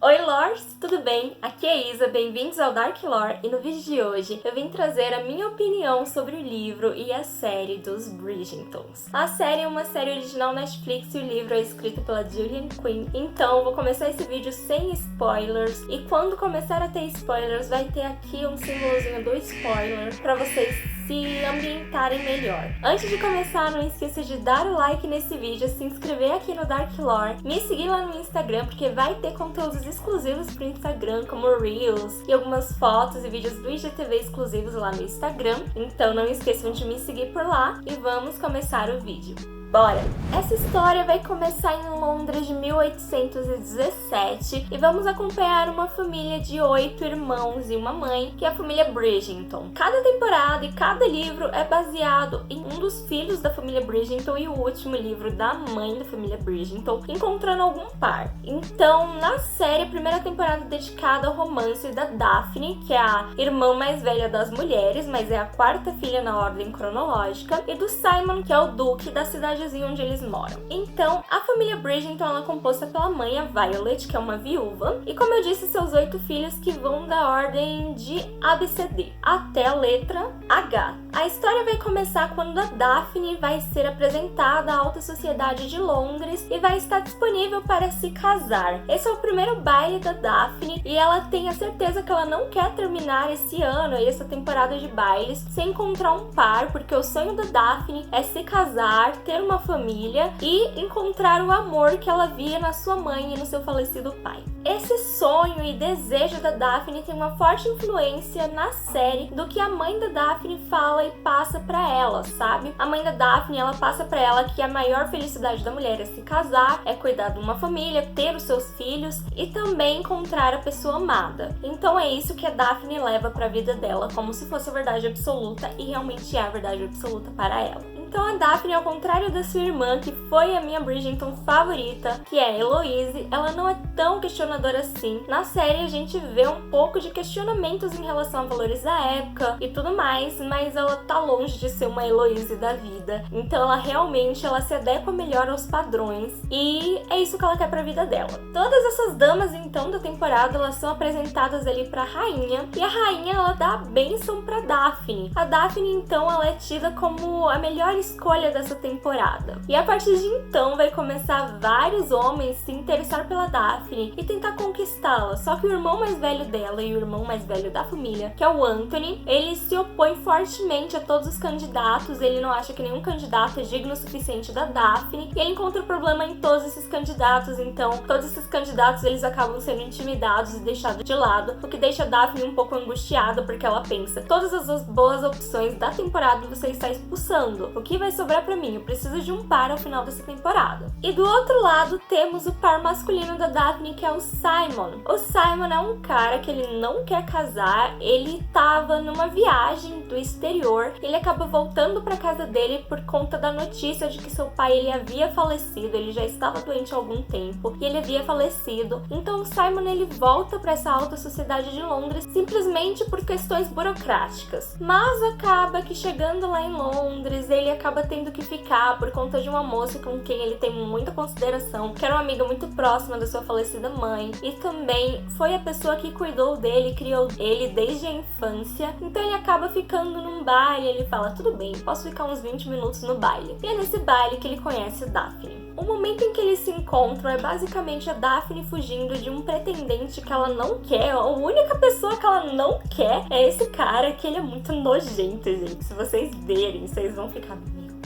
Oi Lores, tudo bem? Aqui é Isa, bem-vindos ao Dark Lore e no vídeo de hoje eu vim trazer a minha opinião sobre o livro e a série dos Bridgertons. A série é uma série original Netflix e o livro é escrito pela Gillian Quinn, então eu vou começar esse vídeo sem spoilers e quando começar a ter spoilers vai ter aqui um símbolozinho do spoiler para vocês se ambientarem melhor. Antes de começar, não esqueça de dar o like nesse vídeo, se inscrever aqui no Dark Lore, me seguir lá no Instagram porque vai ter conteúdos exclusivos pro Instagram, como Reels e algumas fotos e vídeos do IGTV exclusivos lá no Instagram. Então não esqueçam de me seguir por lá e vamos começar o vídeo. Bora! Essa história vai começar em Londres de 1817 e vamos acompanhar uma família de 8 irmãos e uma mãe, que é a família Bridgerton. Cada temporada e cada livro é baseado em um dos filhos da família Bridgerton e o último livro da mãe da família Bridgerton, encontrando algum par. Então, na série, a primeira temporada é dedicada ao romance da Daphne, que é a irmã mais velha das mulheres, mas é a quarta filha na ordem cronológica, e do Simon, que é o duque da cidade onde eles moram. Então, a família Bridgerton ela é composta pela mãe, a Violet, que é uma viúva, e como eu disse, seus 8 filhos que vão da ordem de ABCD até a letra H. A história vai começar quando a Daphne vai ser apresentada à alta sociedade de Londres e vai estar disponível para se casar. Esse é o primeiro baile da Daphne e ela tem a certeza que ela não quer terminar esse ano e essa temporada de bailes sem encontrar um par, porque o sonho da Daphne é se casar, ter uma família e encontrar o amor que ela via na sua mãe e no seu falecido pai. Esse sonho e desejo da Daphne tem uma forte influência na série do que a mãe da Daphne fala e passa pra ela, sabe? A mãe da Daphne, ela passa pra ela que a maior felicidade da mulher é se casar, é cuidar de uma família, ter os seus filhos e também encontrar a pessoa amada. Então é isso que a Daphne leva pra vida dela, como se fosse a verdade absoluta e realmente é a verdade absoluta para ela. Então a Daphne, ao contrário da sua irmã, que foi a minha Bridgerton favorita, que é a Heloise, ela não é tão questionadora assim. Na série a gente vê um pouco de questionamentos em relação a valores da época e tudo mais, mas ela tá longe de ser uma Heloise da vida. Então ela realmente se adequa melhor aos padrões e é isso que ela quer pra vida dela. Todas essas damas então da temporada, elas são apresentadas ali pra rainha e a rainha ela dá a bênção pra Daphne. A Daphne então ela é tida como a melhor escolha dessa temporada. E a partir de então vai começar vários homens se interessar pela Daphne e tentar conquistá-la. Só que o irmão mais velho dela e o irmão mais velho da família, que é o Anthony, ele se opõe fortemente a todos os candidatos, ele não acha que nenhum candidato é digno o suficiente da Daphne e ele encontra problema em todos esses candidatos, então todos esses candidatos eles acabam sendo intimidados e deixados de lado, o que deixa a Daphne um pouco angustiada porque ela pensa, todas as boas opções da temporada você está expulsando, o que vai sobrar pra mim? Eu preciso de um par ao final dessa temporada. E do outro lado temos o par masculino da Daphne, que é o Simon. O Simon é um cara que ele não quer casar, ele tava numa viagem do exterior, ele acaba voltando pra casa dele por conta da notícia de que seu pai ele havia falecido, ele já estava doente há algum tempo e ele havia falecido. Então o Simon ele volta pra essa alta sociedade de Londres simplesmente por questões burocráticas. Mas acaba que chegando lá em Londres, ele acaba tendo que ficar por conta de uma moça com quem ele tem muita consideração, que era uma amiga muito próxima da sua falecida mãe e também foi a pessoa que cuidou dele, criou ele desde a infância. Então ele acaba ficando num baile, ele fala, tudo bem, posso ficar uns 20 minutos no baile. E é nesse baile que ele conhece a Daphne. O momento em que eles se encontram é basicamente a Daphne fugindo de um pretendente que ela não quer. A única pessoa que ela não quer é esse cara, que ele é muito nojento, gente. Se vocês verem, vocês vão ficar, meu,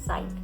sai daqui.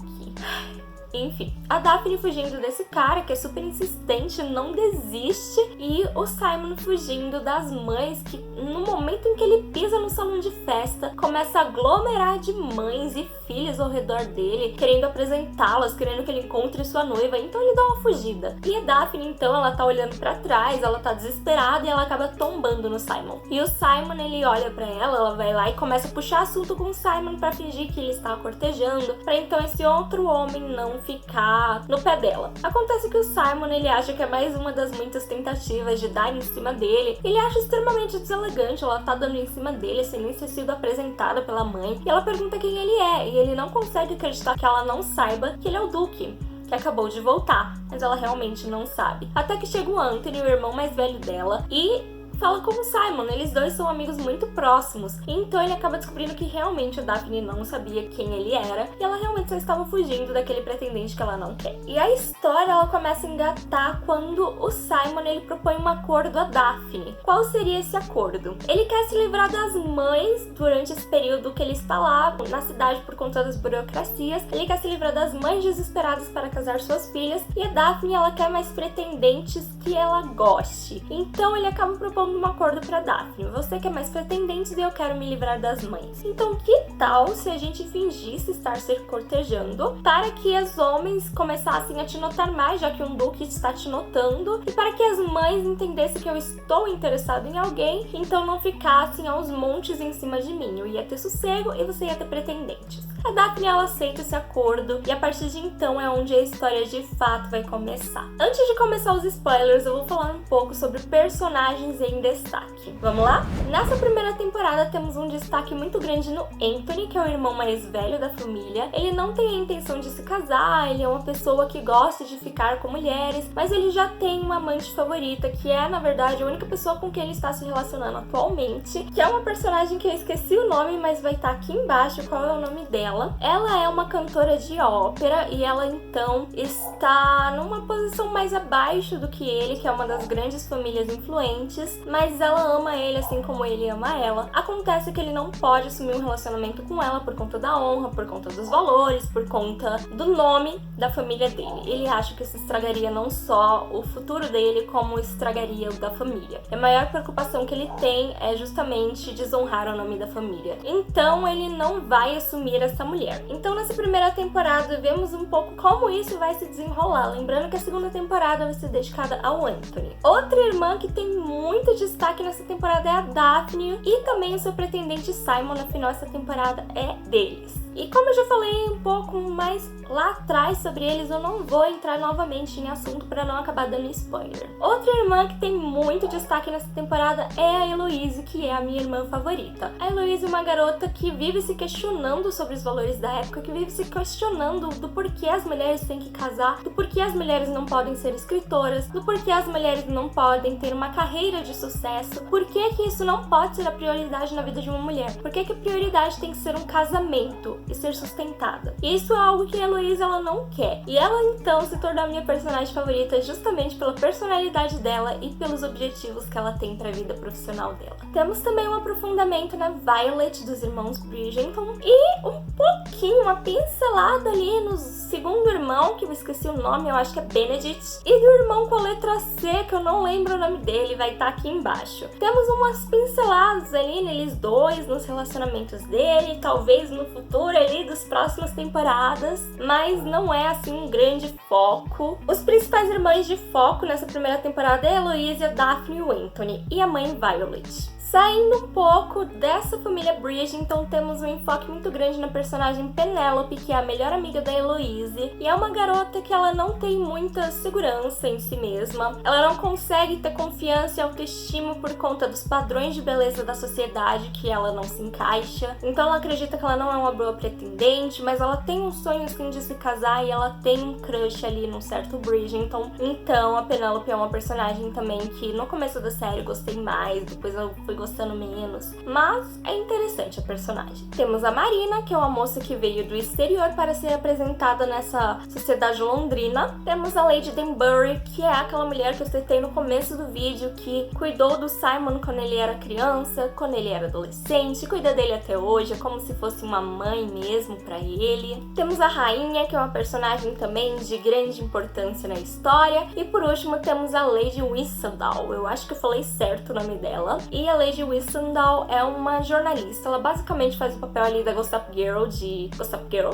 Enfim, a Daphne fugindo desse cara que é super insistente, não desiste, e o Simon fugindo das mães que no momento em que ele pisa no salão de festa, começa a aglomerar de mães e filhas ao redor dele, querendo apresentá-las, querendo que ele encontre sua noiva, então ele dá uma fugida. E a Daphne então, ela tá olhando pra trás, ela tá desesperada e ela acaba tombando no Simon. E o Simon, ele olha pra ela vai lá e começa a puxar assunto com o Simon pra fingir que ele está a cortejando, pra então esse outro homem não ficar no pé dela. Acontece que o Simon, ele acha que é mais uma das muitas tentativas de dar em cima dele. Ele acha extremamente deselegante, ela tá dando em cima dele sem nem ter sido apresentada pela mãe. E ela pergunta quem ele é, e ele não consegue acreditar que ela não saiba que ele é o Duque. que acabou de voltar, mas ela realmente não sabe. Até que chega o Anthony, o irmão mais velho dela, e fala com o Simon, eles dois são amigos muito próximos, então ele acaba descobrindo que realmente a Daphne não sabia quem ele era e ela realmente só estava fugindo daquele pretendente que ela não quer. E a história ela começa a engatar quando o Simon ele propõe um acordo a Daphne. Qual seria esse acordo? Ele quer se livrar das mães durante esse período que ele está lá na cidade por conta das burocracias, ele quer se livrar das mães desesperadas para casar suas filhas e a Daphne ela quer mais pretendentes que ela goste. Então ele acaba propondo um acordo para Daphne. Você quer mais pretendentes e eu quero me livrar das mães. Então que tal se a gente fingisse estar se cortejando para que os homens começassem a te notar mais, já que um duque está te notando, e para que as mães entendessem que eu estou interessado em alguém, então não ficassem aos montes em cima de mim. Eu ia ter sossego e você ia ter pretendentes. A Daphne ela aceita esse acordo e a partir de então é onde a história de fato vai começar. Antes de começar os spoilers, eu vou falar um pouco sobre personagens em destaque. Vamos lá? Nessa primeira temporada temos um destaque muito grande no Anthony, que é o irmão mais velho da família. Ele não tem a intenção de se casar, ele é uma pessoa que gosta de ficar com mulheres, mas ele já tem uma amante favorita, que é, na verdade, a única pessoa com quem ele está se relacionando atualmente, que é uma personagem que eu esqueci o nome, mas vai estar aqui embaixo qual é o nome dela. Ela é uma cantora de ópera e ela então está numa posição mais abaixo do que ele, que é uma das grandes famílias influentes, mas ela ama ele assim como ele ama ela. Acontece que ele não pode assumir um relacionamento com ela por conta da honra, por conta dos valores, por conta do nome da família dele. Ele acha que isso estragaria não só o futuro dele, como estragaria o da família. A maior preocupação que ele tem é justamente desonrar o nome da família. Então ele não vai assumir essa mulher. Então nessa primeira temporada vemos um pouco como isso vai se desenrolar, lembrando que a segunda temporada vai ser dedicada ao Anthony. Outra irmã que tem muito destaque nessa temporada é a Daphne e também o seu pretendente Simon, afinal essa temporada é deles. E como eu já falei um pouco mais lá atrás sobre eles, eu não vou entrar novamente em assunto para não acabar dando spoiler. Outra irmã que tem muito destaque nessa temporada é a Heloise, que é a minha irmã favorita. A Heloise é uma garota que vive se questionando sobre os valores da época, que vive se questionando do porquê as mulheres têm que casar, do porquê as mulheres não podem ser escritoras, do porquê as mulheres não podem ter uma carreira de sucesso, por que isso não pode ser a prioridade na vida de uma mulher, por que a prioridade tem que ser um casamento e ser sustentada. Isso é algo que a Heloise ela não quer. E ela então se tornou a minha personagem favorita justamente pela personalidade dela e pelos objetivos que ela tem para a vida profissional dela. Temos também um aprofundamento na Violet dos irmãos Bridgerton e um pouquinho, uma pincelada ali no segundo irmão, que eu esqueci o nome, eu acho que é Benedict, e do irmão com a letra C, que eu não lembro o nome dele, vai estar aqui embaixo. Temos umas pinceladas ali neles dois, nos relacionamentos dele, talvez no futuro ali das próximas temporadas, mas não é assim um grande foco. Os principais irmãos de foco nessa primeira temporada é a Heloise, a Daphne e o Anthony, e a mãe Violet. Saindo um pouco dessa família Bridgerton, temos um enfoque muito grande na personagem Penélope, que é a melhor amiga da Heloise, e é uma garota que ela não tem muita segurança em si mesma, ela não consegue ter confiança e autoestima por conta dos padrões de beleza da sociedade que ela não se encaixa, então ela acredita que ela não é uma boa pretendente, mas ela tem um sonho assim de se casar e ela tem um crush ali num certo Bridgerton. Então a Penélope é uma personagem também que no começo da série eu gostei mais, depois eu fui gostando menos, mas é interessante a personagem. Temos a Marina, que é uma moça que veio do exterior para ser apresentada nessa sociedade londrina. Temos a Lady Danbury, que é aquela mulher que eu citei no começo do vídeo, que cuidou do Simon quando ele era criança, quando ele era adolescente, cuida dele até hoje, é como se fosse uma mãe mesmo para ele. Temos a Rainha, que é uma personagem também de grande importância na história. E por último temos a Lady Whistledown, eu acho que eu falei certo o nome dela. E a Lady Whistledown é uma jornalista, ela basicamente faz o papel ali da Gossip Girl de Gossip Girl.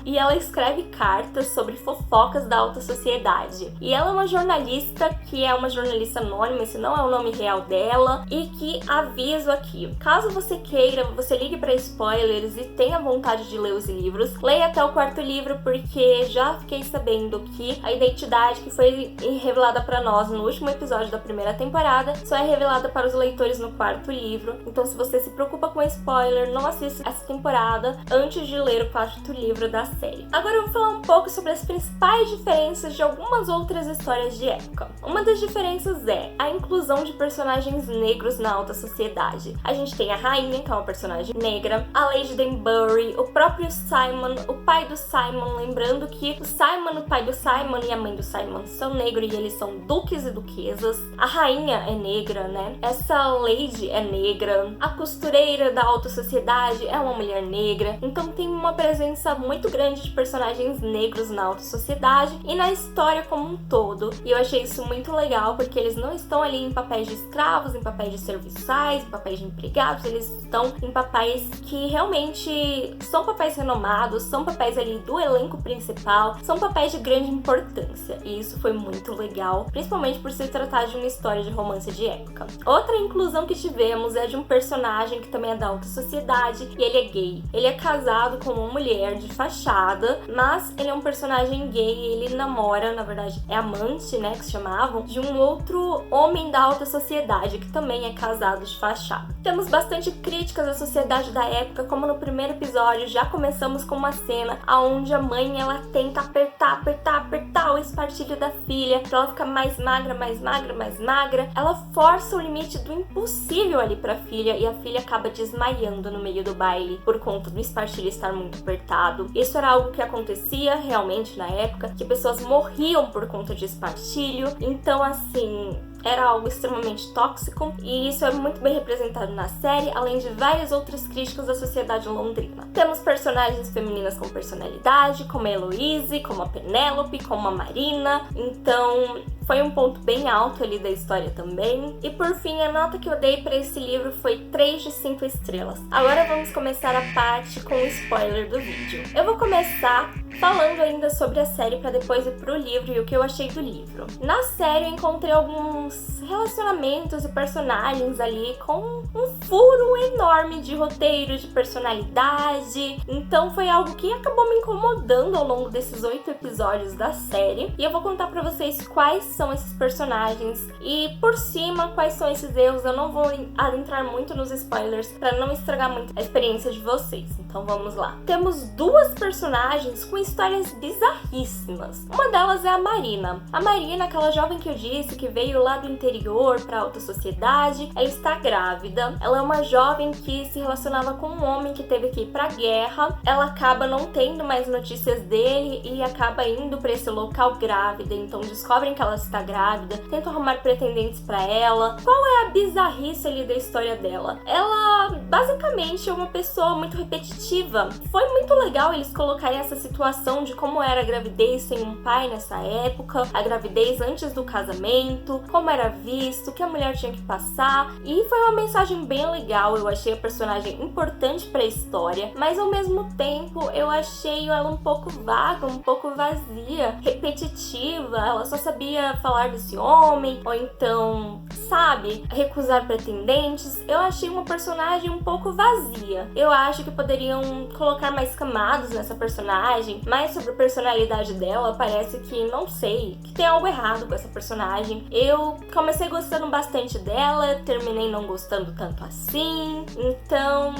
E ela escreve cartas sobre fofocas da alta sociedade. E ela é uma jornalista que é uma jornalista anônima, esse não é o nome real dela, e que aviso aqui, caso você queira, você ligue para spoilers e tenha vontade de ler os livros, leia até o quarto livro, porque já fiquei sabendo que a identidade que foi revelada para nós no último episódio da primeira temporada só é revelada para os leitores no quarto livro. Então se você se preocupa com spoiler, não assista essa temporada antes de ler o quarto do livro da série. Agora eu vou falar um pouco sobre as principais diferenças de algumas outras histórias de época. Uma das diferenças é a inclusão de personagens negros na alta sociedade. A gente tem a rainha, que é uma personagem negra, a Lady Danbury, o próprio Simon, o pai do Simon, lembrando que o Simon, o pai do Simon e a mãe do Simon são negros e eles são duques e duquesas. A rainha é negra, né? Essa Lady é negra. A costureira da alta sociedade é uma mulher negra. Então tem uma presença muito grande de personagens negros na alta sociedade e na história como um todo. E eu achei isso muito legal porque eles não estão ali em papéis de escravos, em papéis de serviçais, em papéis de empregados, eles estão em papéis que realmente são papéis renomados, são papéis ali do elenco principal, são papéis de grande importância. E isso foi muito legal, principalmente por se tratar de uma história de romance de época. Outra inclusão que tivemos é de um personagem que também é da alta sociedade e ele é gay. Ele é casado com uma mulher de fachada, mas ele é um personagem gay e ele namora, na verdade é amante, né, que se chamavam, de um outro homem da alta sociedade que também é casado de fachada. Temos bastante críticas à sociedade da época, como no primeiro episódio já começamos com uma cena onde a mãe ela tenta apertar o espartilho da filha pra ela ficar mais magra. Ela força o limite do impossível ali pra filha e a filha acaba desmaiando no meio do baile por conta do espartilho estar muito apertado. Isso era algo que acontecia realmente na época, que pessoas morriam por conta de espartilho. Então, assim, era algo extremamente tóxico e isso é muito bem representado na série, além de várias outras críticas da sociedade londrina. Temos personagens femininas com personalidade, como a Heloise, como a Penélope, como a Marina, então foi um ponto bem alto ali da história também. E por fim, a nota que eu dei para esse livro foi 3 de 5 estrelas. Agora vamos começar a parte com o spoiler do vídeo. Eu vou começar falando ainda sobre a série para depois ir pro livro e o que eu achei do livro. Na série eu encontrei alguns relacionamentos e personagens ali com um furo enorme de roteiro, de personalidade. Então foi algo que acabou me incomodando ao longo desses 8 episódios da série. E eu vou contar pra vocês quais são esses personagens e por cima quais são esses erros. Eu não vou adentrar muito nos spoilers para não estragar muito a experiência de vocês. Então vamos lá. Temos duas personagens com histórias bizarríssimas. Uma delas é a Marina. A Marina, aquela jovem que eu disse que veio lá do interior para a alta sociedade, ela está grávida. Ela é uma jovem que se relacionava com um homem que teve que ir para a guerra. Ela acaba não tendo mais notícias dele e acaba indo para esse local grávida. Então descobrem que ela está grávida, tentam arrumar pretendentes para ela. Qual é a bizarrice ali da história dela? Ela basicamente é uma pessoa muito repetitiva. Foi muito legal eles colocarem essa situação de como era a gravidez sem um pai nessa época, a gravidez antes do casamento, como era visto, o que a mulher tinha que passar, e foi uma mensagem bem legal. Eu achei a personagem importante para a história, mas ao mesmo tempo eu achei ela um pouco vaga, um pouco vazia, repetitiva. Ela só sabia falar desse homem, ou então, sabe, recusar pretendentes. Eu achei uma personagem um pouco vazia. Eu acho que poderiam colocar mais camadas nessa personagem, mais sobre a personalidade dela. Parece que, não sei, que tem algo errado com essa personagem. Eu comecei gostando bastante dela, terminei não gostando tanto assim, então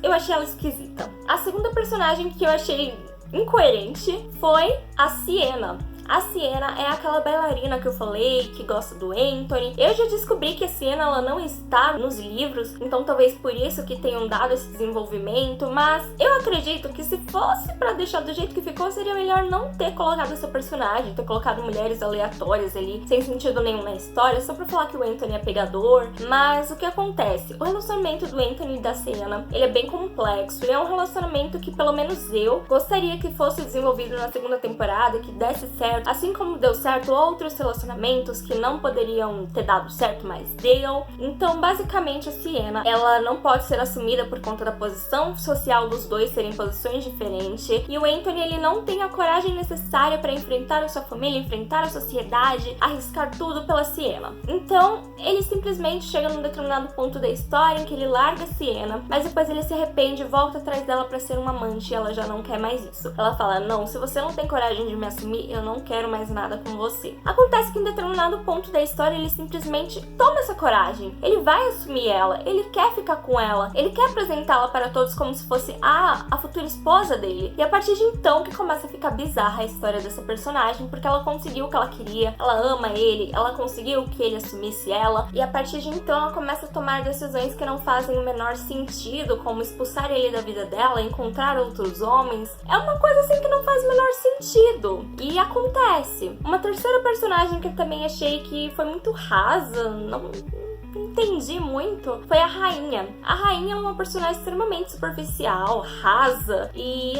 eu achei ela esquisita. A segunda personagem que eu achei incoerente foi a Sienna. A Sienna é aquela bailarina que eu falei, que gosta do Anthony. Eu já descobri que a Sienna ela não está nos livros, então talvez por isso que tenham dado esse desenvolvimento, mas eu acredito que se fosse pra deixar do jeito que ficou, seria melhor não ter colocado essa personagem, ter colocado mulheres aleatórias ali, sem sentido nenhum na história, só pra falar que o Anthony é pegador. Mas o que acontece? O relacionamento do Anthony e da Sienna, ele é bem complexo, ele é um relacionamento que pelo menos eu gostaria que fosse desenvolvido na segunda temporada, que desse certo, assim como deu certo outros relacionamentos que não poderiam ter dado certo, mas deu. Então, basicamente, a Sienna, ela não pode ser assumida por conta da posição social dos dois serem posições diferentes, e o Anthony, ele não tem a coragem necessária para enfrentar a sua família, enfrentar a sociedade, arriscar tudo pela Sienna. Então, ele simplesmente chega num determinado ponto da história em que ele larga a Sienna, mas depois ele se arrepende e volta atrás dela para ser uma amante, e ela já não quer mais isso. Ela fala: não, se você não tem coragem de me assumir, eu não quero mais nada com você. Acontece que em determinado ponto da história ele simplesmente toma essa coragem. Ele vai assumir ela, ele quer ficar com ela, ele quer apresentá-la para todos como se fosse a futura esposa dele. E a partir de então que começa a ficar bizarra a história dessa personagem, porque ela conseguiu o que ela queria, ela ama ele, ela conseguiu que ele assumisse ela, e a partir de então ela começa a tomar decisões que não fazem o menor sentido, como expulsar ele da vida dela, encontrar outros homens. É uma coisa assim que não faz o menor sentido. E acontece. Uma terceira personagem que eu também achei que foi muito rasa, não entendi muito, foi a rainha. A rainha é uma personagem extremamente superficial, rasa e,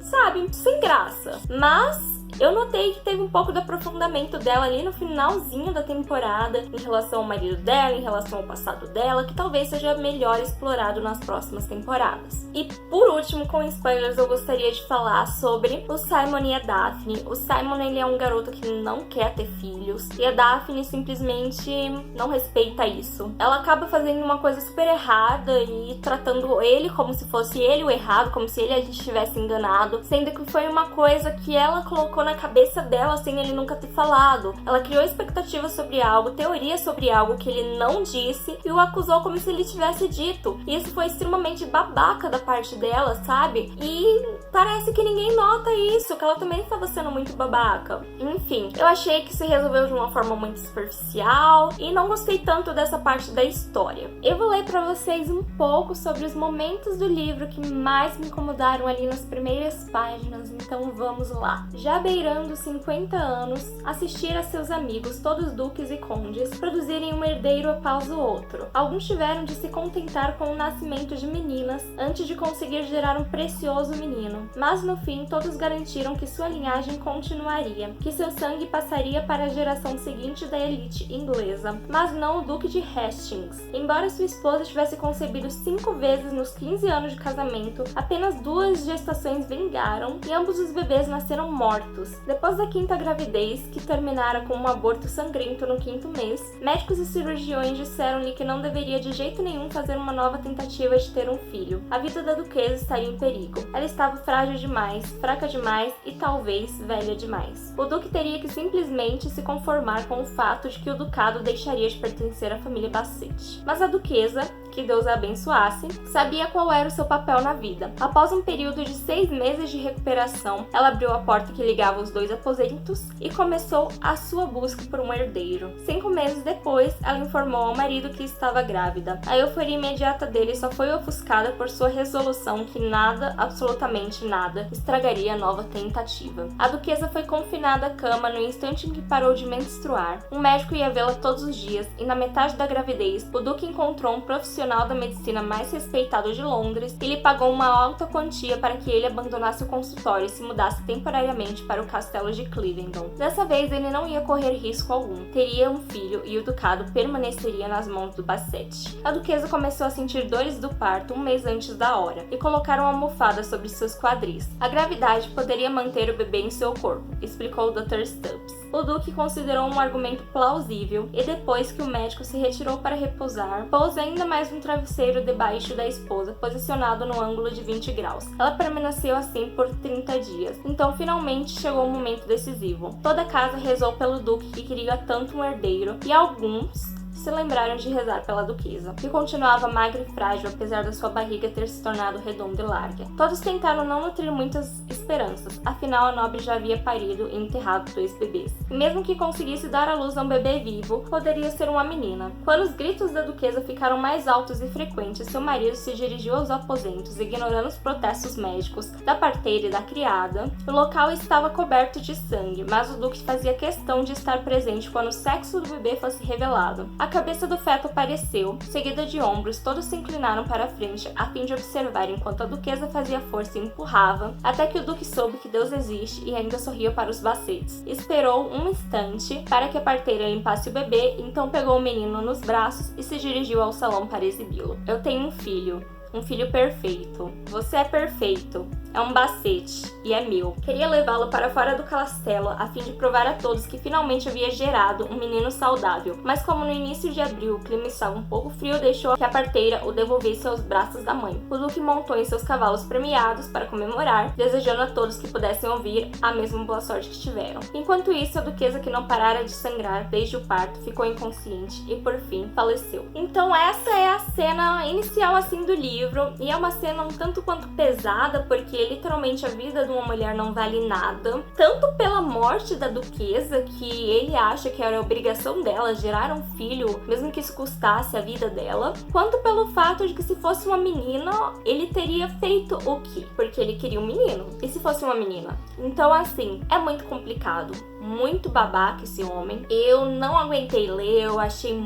sabe, sem graça. Mas eu notei que teve um pouco de aprofundamento dela ali no finalzinho da temporada, em relação ao marido dela, em relação ao passado dela, que talvez seja melhor explorado nas próximas temporadas. E por último, com spoilers, eu gostaria de falar sobre o Simon e a Daphne. O Simon, ele é um garoto que não quer ter filhos, e a Daphne simplesmente não respeita isso. Ela acaba fazendo uma coisa super errada e tratando ele como se fosse ele o errado, como se ele a gente tivesse enganado, sendo que foi uma coisa que ela colocou na cabeça dela sem ele nunca ter falado. Ela criou expectativas sobre algo, teorias sobre algo que ele não disse e o acusou como se ele tivesse dito. E isso foi extremamente babaca da parte dela, sabe? E parece que ninguém nota isso, que ela também estava sendo muito babaca. Enfim, eu achei que se resolveu de uma forma muito superficial e não gostei tanto dessa parte da história. Eu vou ler pra vocês um pouco sobre os momentos do livro que mais me incomodaram ali nas primeiras páginas, então vamos lá. Já beirando 50 anos, assistir a seus amigos, todos duques e condes, produzirem um herdeiro após o outro. Alguns tiveram de se contentar com o nascimento de meninas antes de conseguir gerar um precioso menino, mas no fim todos garantiram que sua linhagem continuaria, que seu sangue passaria para a geração seguinte da elite inglesa, mas não o Duque de Hastings. Embora sua esposa tivesse concebido 5 vezes nos 15 anos de casamento, apenas 2 gestações vingaram e ambos os bebês nasceram mortos. Depois da 5ª gravidez, que terminara com um aborto sangrento no 5º mês, médicos e cirurgiões disseram-lhe que não deveria de jeito nenhum fazer uma nova tentativa de ter um filho. A vida da duquesa estaria em perigo. Ela estava frágil demais, fraca demais e talvez velha demais. O duque teria que simplesmente se conformar com o fato de que o ducado deixaria de pertencer à família Bassett. Mas a duquesa, que Deus a abençoasse, sabia qual era o seu papel na vida. Após um período de 6 meses de recuperação, ela abriu a porta que ligava os 2 aposentos e começou a sua busca por um herdeiro. 5 meses depois, ela informou ao marido que estava grávida. A euforia imediata dele só foi ofuscada por sua resolução que nada, absolutamente nada, estragaria a nova tentativa. A duquesa foi confinada à cama no instante em que parou de menstruar. Um médico ia vê-la todos os dias e na metade da gravidez, o duque encontrou um profissional da medicina mais respeitado de Londres e lhe pagou uma alta quantia para que ele abandonasse o consultório e se mudasse temporariamente para o castelo de Clivendon. Dessa vez ele não ia correr risco algum, teria um filho e o ducado permaneceria nas mãos do Bassett. A duquesa começou a sentir dores do parto um mês antes da hora e colocaram uma almofada sobre seus quadris. A gravidade poderia manter o bebê em seu corpo, explicou o Dr. Stubbs. O duque considerou um argumento plausível e depois que o médico se retirou para repousar, pôs ainda mais um travesseiro debaixo da esposa, posicionado no ângulo de 20 graus. Ela permaneceu assim por 30 dias. Então finalmente chegou o momento decisivo. Toda a casa rezou pelo duque que queria tanto um herdeiro e alguns se lembraram de rezar pela duquesa, que continuava magra e frágil apesar da sua barriga ter se tornado redonda e larga. Todos tentaram não nutrir muitas esperanças, afinal a nobre já havia parido e enterrado 2 bebês. E mesmo que conseguisse dar à luz a um bebê vivo, poderia ser uma menina. Quando os gritos da duquesa ficaram mais altos e frequentes, seu marido se dirigiu aos aposentos, ignorando os protestos médicos da parteira e da criada. O local estava coberto de sangue, mas o duque fazia questão de estar presente quando o sexo do bebê fosse revelado. A cabeça do feto apareceu, seguida de ombros, todos se inclinaram para a frente a fim de observar enquanto a duquesa fazia força e empurrava, até que o duque soube que Deus existe e ainda sorriu para os Bassettes. Esperou um instante para que a parteira limpasse o bebê, então pegou o menino nos braços e se dirigiu ao salão para exibi-lo. "Eu tenho um filho", um filho perfeito. Você é perfeito. É um bacete e é meu. Queria levá-lo para fora do castelo a fim de provar a todos que finalmente havia gerado um menino saudável. Mas como no início de abril o clima estava um pouco frio, deixou que a parteira o devolvesse aos braços da mãe. O duque montou em seus cavalos premiados para comemorar, desejando a todos que pudessem ouvir a mesma boa sorte que tiveram. Enquanto isso, a duquesa, que não parara de sangrar desde o parto, ficou inconsciente e por fim faleceu. Então essa é a cena inicial assim do livro, e é uma cena um tanto quanto pesada, porque literalmente a vida de uma mulher não vale nada, tanto pela morte da duquesa, que ele acha que era a obrigação dela gerar um filho, mesmo que isso custasse a vida dela, quanto pelo fato de que se fosse uma menina, ele teria feito o quê? Porque ele queria um menino. E se fosse uma menina? Então assim, é muito complicado, muito babaca esse homem. Eu não aguentei ler, eu achei,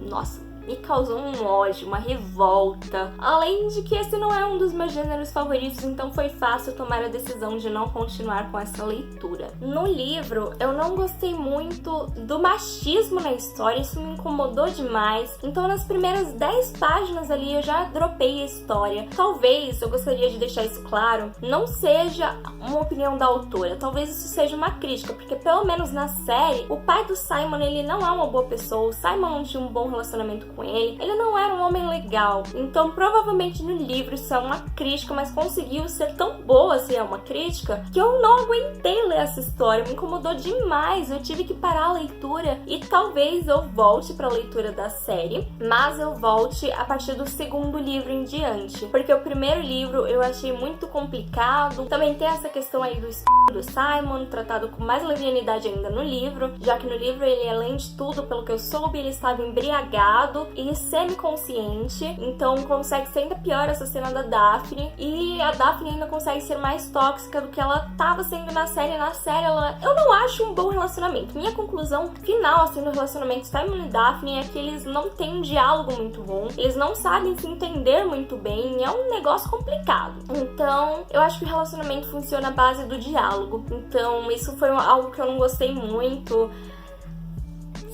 nossa, me causou um ódio, uma revolta. Além de que esse não é um dos meus gêneros favoritos, então foi fácil tomar a decisão de não continuar com essa leitura. No livro, eu não gostei muito do machismo na história, isso me incomodou demais. Então nas primeiras 10 páginas ali eu já dropei a história. Talvez, eu gostaria de deixar isso claro, não seja uma opinião da autora, talvez isso seja uma crítica, porque pelo menos na série, o pai do Simon, ele não é uma boa pessoa, o Simon não tinha um bom relacionamento com ele não era um homem legal. Então provavelmente no livro isso é uma crítica, mas conseguiu ser tão boa se é uma crítica, que eu não aguentei ler essa história, me incomodou demais, eu tive que parar a leitura e talvez eu volte para a leitura da série, mas eu volte a partir do segundo livro em diante, porque o primeiro livro eu achei muito complicado, também tem essa questão aí do Simon, tratado com mais levianidade ainda no livro, já que no livro ele, além de tudo, pelo que eu soube, ele estava embriagado e semi-consciente, então consegue ser ainda pior essa cena da Daphne, e a Daphne ainda consegue ser mais tóxica do que ela estava sendo na série. Na série, eu não acho um bom relacionamento. Minha conclusão final, assim, do relacionamento Simon e Daphne é que eles não têm um diálogo muito bom, eles não sabem se entender muito bem, é um negócio complicado. Então, eu acho que o relacionamento funciona à base do diálogo, então isso foi algo que eu não gostei muito,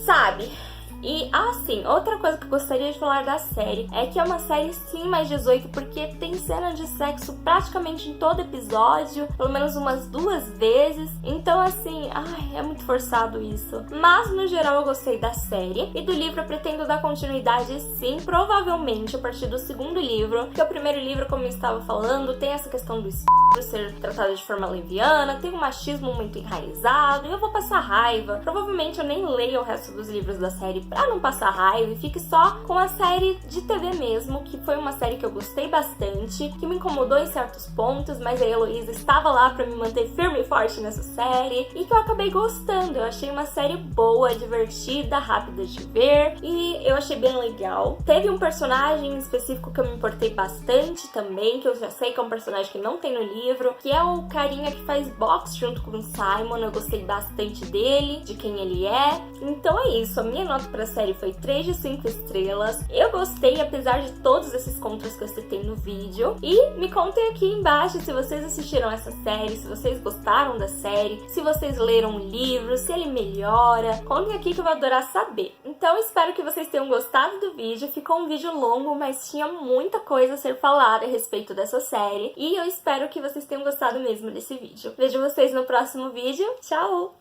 sabe? E assim, outra coisa que eu gostaria de falar da série é que é uma série sim mais 18, porque tem cena de sexo praticamente em todo episódio, pelo menos umas 2 vezes. Então assim, é muito forçado isso. Mas no geral eu gostei da série, e do livro eu pretendo dar continuidade sim, provavelmente a partir do segundo livro, porque o primeiro livro, como eu estava falando, tem essa questão do ser tratado de forma leviana, tem um machismo muito enraizado, e eu vou passar raiva. Provavelmente eu nem leio o resto dos livros da série pra não passar raiva e fique só com a série de TV mesmo, que foi uma série que eu gostei bastante, que me incomodou em certos pontos, mas a Heloísa estava lá pra me manter firme e forte nessa série, e que eu acabei gostando. Eu achei uma série boa, divertida, rápida de ver, e eu achei bem legal. Teve um personagem específico que eu me importei bastante também, que eu já sei que é um personagem que não tem no livro, que é o carinha que faz boxe junto com o Simon. Eu gostei bastante dele, de quem ele é. Então é isso, a minha nota pra série foi 3 de 5 estrelas. Eu gostei, apesar de todos esses contras que eu citei no vídeo. E me contem aqui embaixo se vocês assistiram essa série, se vocês gostaram da série, se vocês leram o livro, se ele melhora. Contem aqui que eu vou adorar saber. Então espero que vocês tenham gostado do vídeo. Ficou um vídeo longo, mas tinha muita coisa a ser falada a respeito dessa série. E eu espero que vocês tenham gostado mesmo desse vídeo. Vejo vocês no próximo vídeo. Tchau!